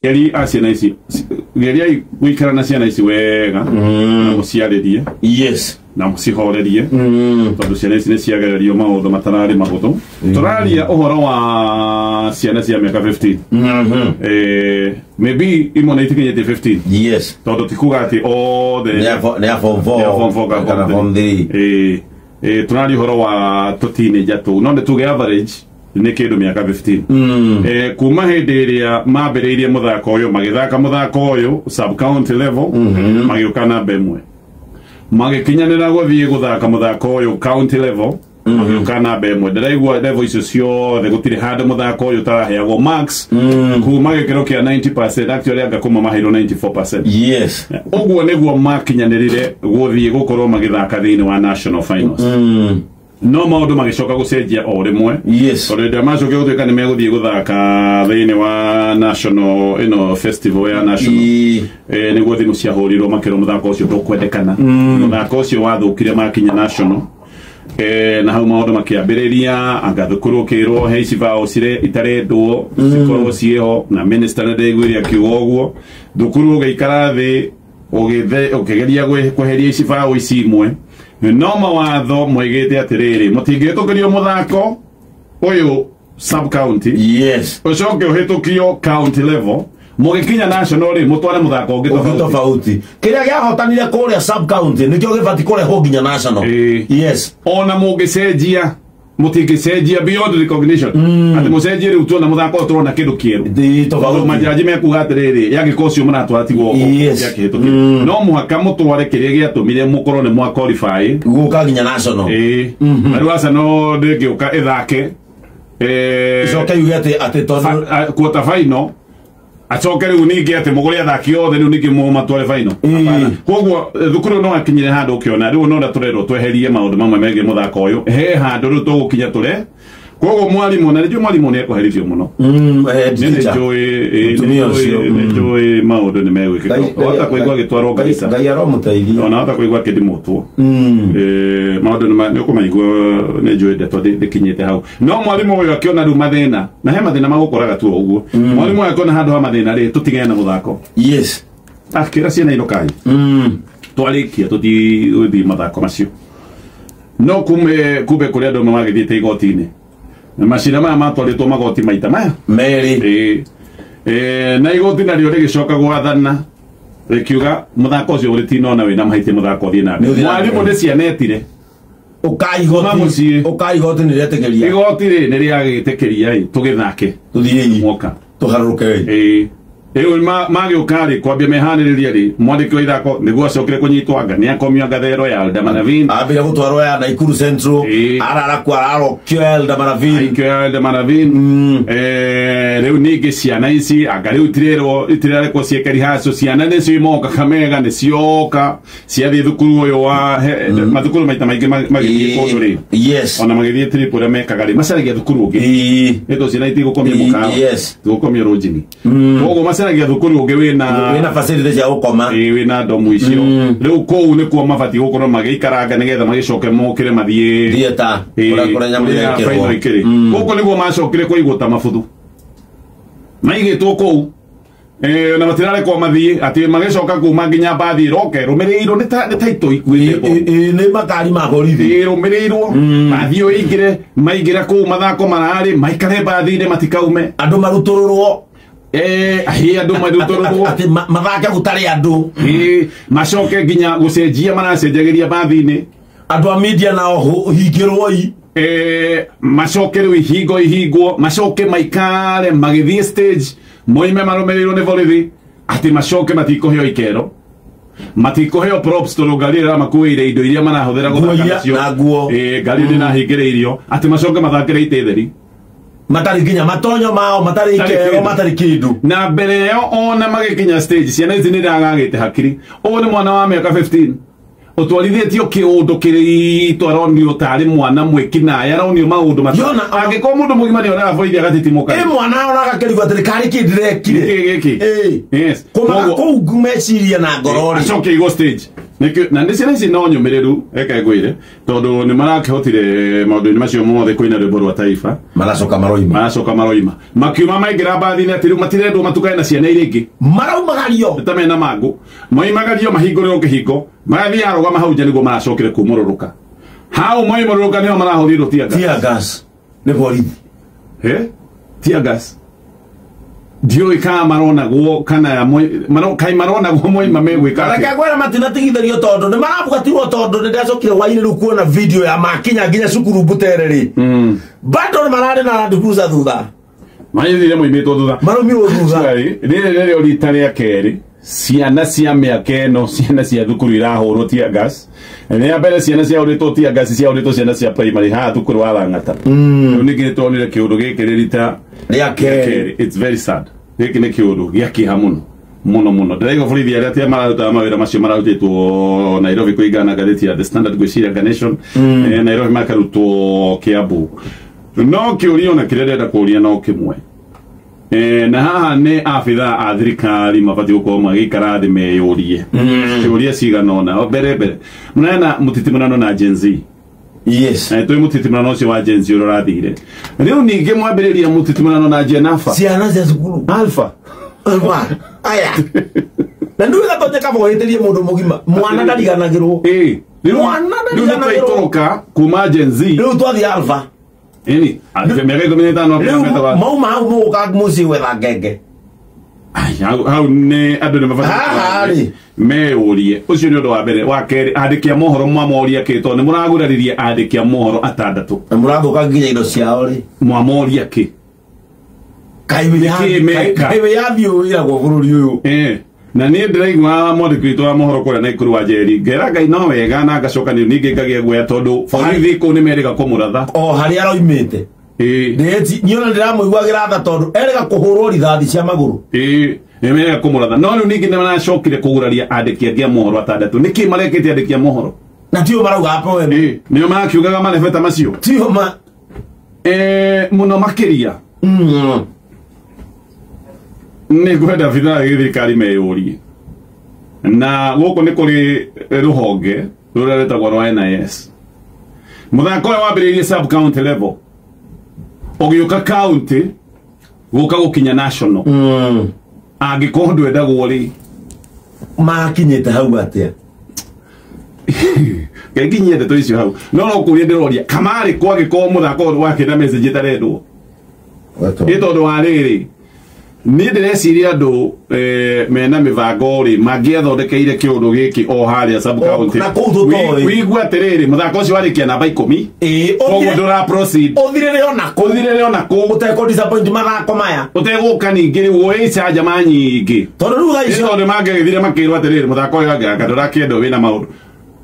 Yari asia naisi. Yari wikara na ciana ici wega. Na muciaririe. Yes. Na mucihorerie. Tondu ciana ici niciagerario maundu matarari mahuthu. Turaria uhoro wa ciana cia miaka 15. Maybe imone itikinyete 15. Yes. Tondu tikuga ati othe ne form 4 kana form 3. Turaria uhoro wa teenager tu. No nituge average ni kindu miaka 15. Kuma hindi iria mambiriirie muthako uyu magithaka muthako uyu sub county level magiuka namba imwe magikinyanira guthie guthaka muthako uyu county level magiuka namba imwe ndiraigua level icio ciothe gutiri handu muthako uyu taraheagwo max kuma gikiro kia 90% actually anga kuma mahiro 94%. Yes. Uguo niguo makinyanirire guthie gukorwo magithaka thiini wa national finals. No maundu magicoka gucenjia o rimwe. Yes. Tondu ndio macoke gutuika ni meguthie guthaka thiini wa national festival ya national niguo thimu ciahurirwo makiro muthako ucio ndukwendekana muthako ucio wathukire makinya national na hau maundu makiambiriria anga thukuru kirwo heici vao cire itarendwo cikorwo cieho na minister na ndeguiria kiugo uguo thukuru ugeikara thi ukigeria kweheria ici vao ici imwe no mawatho moigete atiriri mutingitukirio muthako uyu sub county. Yes. Ucoke uhitukio county level mugikinya national ri mutware muthako ungi tofauti kiria giahotanire kuria sub county nikio gibati kureho nginya national. Yes. Ona mugicenjia mutingicenjia beyond recognition ati mucenjie riu tuona muthako turona kindu kieru tofauti majaji mekuga atiriri yagikocio muratwatigwo yakihitukio no muhaka mutware kiria giatumire mukorwo ni mwa qualify guka nginya national. Riu asa no ndingiuka ithake icoke yuge ati tondu quarter final acoke riu ningi ati mugure athaki othe riu ningi matware final. Koguo thukuru no akinyire handu ukiona riu no turerwo tweherie maundu mamwe megie muthako uyu he handu riu tugukinya ture. Koguo mwalimu na riu mwalimu ni ekuherithio muno nijui maundu ni megwikika wata kuigua gitwarwo Garissa ngai aromuteithia ona wata kuigua kidimutwo maundu ni kumaigua nijui ndeto ndikinyite hau no mwalimu uyu akiona riu mathina na he mathina magukoraga tu uguo mwalimu akiona handu ha mathina ri tutigane na muthako. Yes. Akira ciana inukai twarikia tuthi mathako macio no kumbe kuria andu magithiite igoti-ini macira maya matwaritwo magoti maita maya meri na igoti nario rigicoka gwathana rikiuga muthako ucio uritinona wina mahaitia muthako thii na mwalimu ni cianetire ukaigoti ni rietekeria igoti ri ni riagitekeria tugithake tuthie mwoka tuharuke magiuka ri kwambia mehaniriria ri mwandiki wa ithako niguo acokire kunyitwo anga ni akomio ngathero ya Elda Maravin ambire gutwarwo ya Naikuru Central arara kwa arokio Elda Maravin riu ningi ciana ici anga riu itirerwo ciekeri hacio ciana nicio imoka Kamega nicioka ciathie thukuru uyu wa mathukuru maita maingi magithie kundu ri. Yes. Ona magithie triple mekaga ri macaragia thukuru ungi eto ciana itigukomia mukawa tugukomia rujini koguo macaragia thukuru ungi wina facility cia gukoma wina ndomu icio riu kou ni kuo mabati gukorwo magiikaranga nigetha magicoke mokire mathie theater ura nyamurire kiro guko niguo macokire kuiguta mabuthu maigitwo kou na matirare kwa mathie ati magicoka kuma nginya bathi roke rumirirwo ni taito ikuite ni makari ma borithi rumirirwo bathi oingire maigira kou mathako marari maikare bathi ni matikaume andu marutururwo andu marutururwo ati mathake gutari andu macoke nginya gucenjia maracenjagiria bathi-ini andu a media nao hingirwo macoke riu ihingwo macoke maikare magithie stage moime marumirirwo ni borithi ati macoke matikuheo ikero matikuheo props to ngari ra makuire indo iria marahuthira guthaka nacio ngari ni nahingiriirio ati macoke mathakire itetheri matari kinya matonyo mao matari ikero matari kindu na mbere yo ona magikinya stage ciana ici ni ndagagite hakiri o ni mwana wa miaka 15 utwarithetio kiundu kiri twaronio tari mwana mwikina yaronio maundu matona angiko mundu mugima ni ona voithia gatitimuka mwana ona gakirigo thirikari kindirekire giki yes kuma ko ngumeciria na ngorori acoke igo stage Nekyo na ndese nisi no nyomereru eka gwire tondu ni marakihotire maundu ni macio mothe kwina rwimbo rwa taifa maracoka maroima makiuma maingira bathini ati riu matirendwo matukae na ciana iria ingi maraumagario tamena mangu moimagario mahinguriro kihingo marathi arugama hau nja niguo maracokire kumururuka hau moimururuka niho marahuriro tear gas ni borithi tear gas dio ika marona go kana kai marona go moima megwika raka gwera matinatigithario tondu ni marabugatirwo tondu ni ndacokire waini ru kuona video ya makinya nginya cukuru butereri bado ni marari na ndukuza thutha maithire moimitwo thutha marumirwo thutha rire rita ria keri ciana cia miaka ino ciana cia thukuru irahurwo tear gas ne abere ciana cia uritwo tear gas cia uritwo ciana cia primary ha thukuru wa Lang'ata riu ningi tonire kiundu giki rita ria keri it's very sad giki ni kiundu giakiha muno ndaigo borithi aria tia mararuta mawira macio mararutitwo Nairobi kuigana gatheti ya The Standard gwiciria Nation Nairobi makarutwo Kiambu no kiurio na kirenda kuria no kimwe na haha ne afitha a thirikari mabati gukorwo magikara thi meyurie kiuria ciganona mbere munena mutitimunano na Gen Z yes tui mutitimunano ucio wa Gen Z urathire riu ningi mwambiriria mutitimunano na Gen Alpha ciana cia cukuru Alpha aya na ndu ga tonjeka bohitirie mundu mugima mwana ndariganagirwo mwana ndariganagirwo kuma Gen Z riu twathi Alpha ini mega domineta no pemeta mau muka musi wetha ngenge hau ne andu ne mabati meurie ucio ni undu wa mbere wa keri andikia mohoro mwamoria kito ni muraguraririe andikia mohoro atandatu murathuka nginya indo ciao ri mwamoria ki kaiwe ya biu ira go bururi uyu na ni ndiraigua mwandiki wa mohoro kuria Naikuru wa Njeri ngera Ngai no wega na ngacoka ni ningi ngagia gwe tondu borithi ku ni merega kumuratha hari aroimite ndeti niona ndiramuiguagira tha tondu erega kuhurwo rithathi cia maguru ni merega kumuratha no riu ningi nimacokire kuguraria andiki angia mohoro atandatu niki marekete andiki mohoro na tio marauga apo we nio makiugaga manebeta macio tio ma muno makiria ni gwenda vitha thirikari meyurie na guku ni kuri ruhonge ruretagwo rwa NIS muthako wambiriirie sub county level ogiuka county guka gukinya national angikorwo ndwendagwo ri makinyite hau atia nginyie ndeto icio hau no kuria ndiroria kamari kwagikorwo muthako wakina message itarendwo itondu wa riri ni ndireciria andu mena mivango ri mangiathondekeire kiundu giki o haria sub county wigua atiriri muthako ucio warikia namba 10 koguo ndura proceed uthirire ona ku uteko disappoint mathako maya uteguka ningi riu uica jama nyingi tondu riu tha icio tondu mangegithire makirwa atiriri muthako uyu angaka ndurakienda wina maundu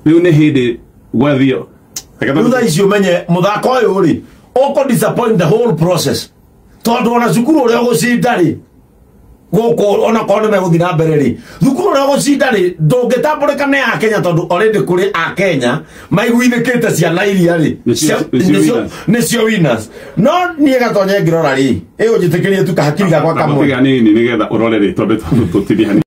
riu ni hindi gwathio riu tha icio menye muthako uyu ri uko disappoint the whole process tondu ona cukuru uria gucinda ri guku ona kono me guthina mbere ri thukuru uria gucinda ri ndungitamburika ne a Kenya tondu already kuri a Kenya maiguithikite ciana iria ri nicio winners no nie gatonye ngirora ri igunjitikirie tu kahakiri gakwa kamwe nini nigetha urore ri tondu tutithia